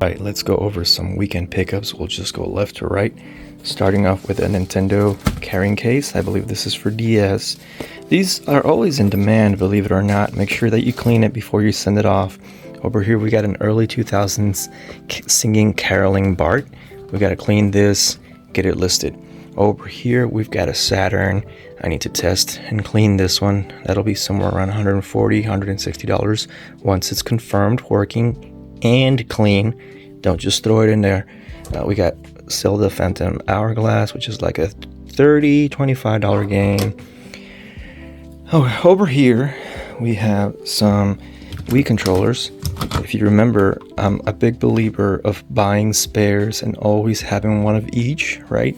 Right, let's go over some weekend pickups. We'll just go left to right, starting off with a Nintendo carrying case. I believe this is for DS. These are always in demand, believe it or not. Make sure that you clean it before you send it off. Over here we got an early 2000s singing caroling Bart. We got to clean this, get it listed. Over here we've got a Saturn. I need to test and clean this one. That'll be somewhere around $140, $160 once it's confirmed working and clean. Don't just throw it in there. We got Zelda Phantom Hourglass, which is like a $30, $25 game. Oh, over here we have some Wii controllers. If you remember, I'm a big believer of buying spares and always having one of each, right?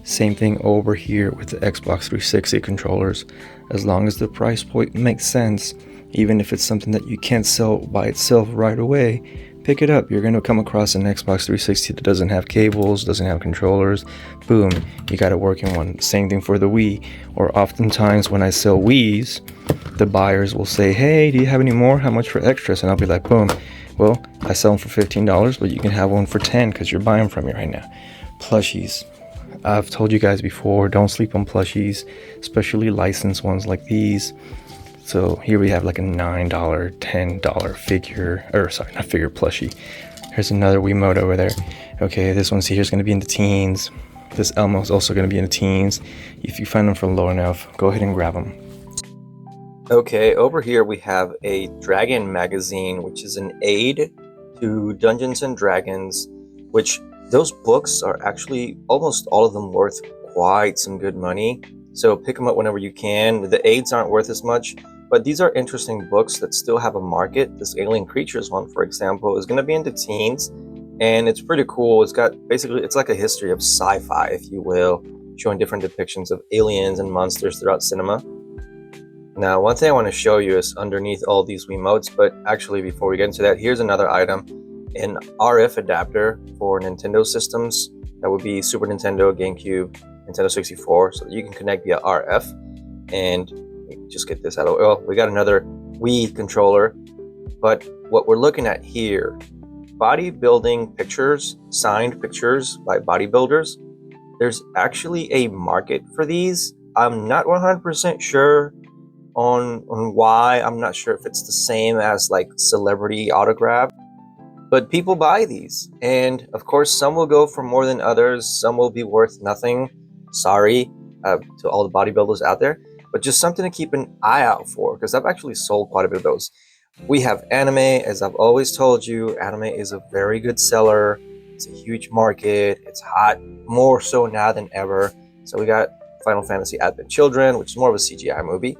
Same thing over here with the Xbox 360 controllers. As long as the price point makes sense, even if it's something that you can't sell by itself right away, pick it up. You're going to come across an Xbox 360 that doesn't have cables, doesn't have controllers. Boom, you got a working one. Same thing for the Wii. Or oftentimes when I sell Wiis, the buyers will say, hey, do you have any more? How much for extras? And I'll be like, boom, well, I sell them for $15, but you can have one for $10 because you're buying from me right now. Plushies. I've told you guys before, don't sleep on plushies, especially licensed ones like these. So here we have like a $9, $10 figure, or sorry, not figure, plushie. Here's another Wiimote over there. Okay, this one's here is going to be in the teens. This Elmo's also going to be in the teens. If you find them for low enough, go ahead and grab them. Okay, over here we have a Dragon magazine, which is an aid to Dungeons and Dragons, which those books are actually almost all of them worth quite some good money. So pick them up whenever you can. The aids aren't worth as much, but these are interesting books that still have a market. This Alien Creatures one, for example, is going to be in the teens, and it's pretty cool. It's got basically, it's like a history of sci-fi, if you will, showing different depictions of aliens and monsters throughout cinema. Now, one thing I want to show you is underneath all these Wiimotes, but actually before we get into that, here's another item. An RF adapter for Nintendo systems. That would be Super Nintendo, GameCube, Nintendo 64, so that you can connect via RF. And just get this out of, well, we got another Wii controller. But what we're looking at here, bodybuilding pictures, signed pictures by bodybuilders. There's actually a market for these. I'm not 100% sure on why. I'm not sure if it's the same as like celebrity autograph. But people buy these, and of course some will go for more than others. Some will be worth nothing. Sorry to all the bodybuilders out there, but just something to keep an eye out for, because I've actually sold quite a bit of those. We have anime, as I've always told you. Anime is a very good seller. It's a huge market. It's hot, more so now than ever. So we got Final Fantasy Advent Children, which is more of a CGI movie.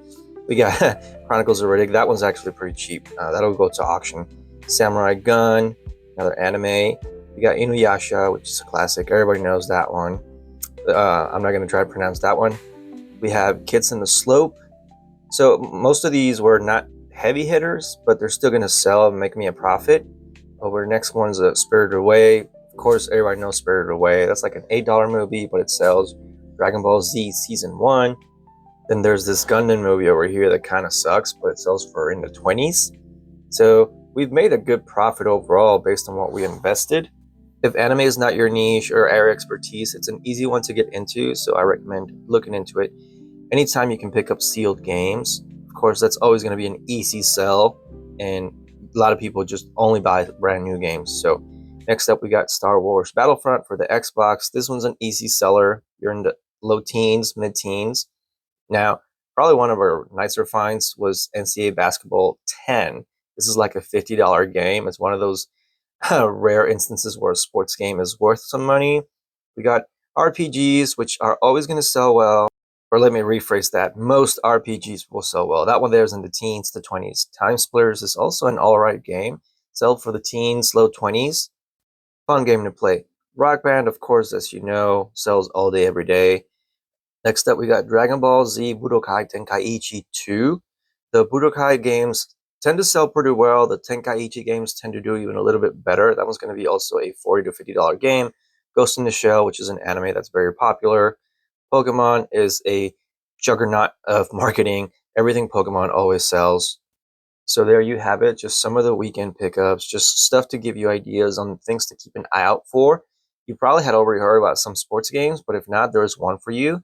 We got Chronicles of Riddick. That one's actually pretty cheap. That'll go to auction. Samurai Gun, another anime. We got Inuyasha, which is a classic. Everybody knows that one. I'm not going to try to pronounce that one. We have Kids in the Slope. So most of these were not heavy hitters, but they're still going to sell and make me a profit. Over the next one's Spirited Away. Of course, everybody knows Spirited Away. That's like an $8 movie, but it sells. Dragon Ball Z Season 1. Then there's this Gundam movie over here that kind of sucks, but it sells for in the 20s. So we've made a good profit overall based on what we invested. If anime is not your niche or area expertise, it's an easy one to get into, so I recommend looking into it. Anytime you can pick up sealed games, of course, that's always going to be an easy sell, and a lot of people just only buy brand new games. So next up, we got Star Wars Battlefront for the Xbox. This one's an easy seller. You're in the low teens, mid-teens. Now, probably one of our nicer finds was NCAA Basketball 10. This is like a $50 game. It's one of those rare instances where a sports game is worth some money. We got RPGs, which are always going to sell well. Or let me rephrase that. Most RPGs will sell well. That one there is in the teens to 20s. Time Splitters is also an alright game. Sell for the teens, low 20s. Fun game to play. Rock Band, of course, as you know, sells all day, every day. Next up, we got Dragon Ball Z Budokai Tenkaichi 2. The Budokai games tend to sell pretty well. The Tenkaichi games tend to do even a little bit better. That one's going to be also a $40 to $50 game. Ghost in the Shell, which is an anime that's very popular. Pokemon is a juggernaut of marketing. Everything Pokemon always sells. So there you have it, just some of the weekend pickups, just stuff to give you ideas on things to keep an eye out for. You probably had already heard about some sports games, but if not, there is one for you.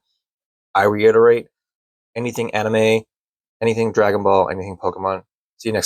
I reiterate, anything anime, anything Dragon Ball, anything Pokemon. See you next time.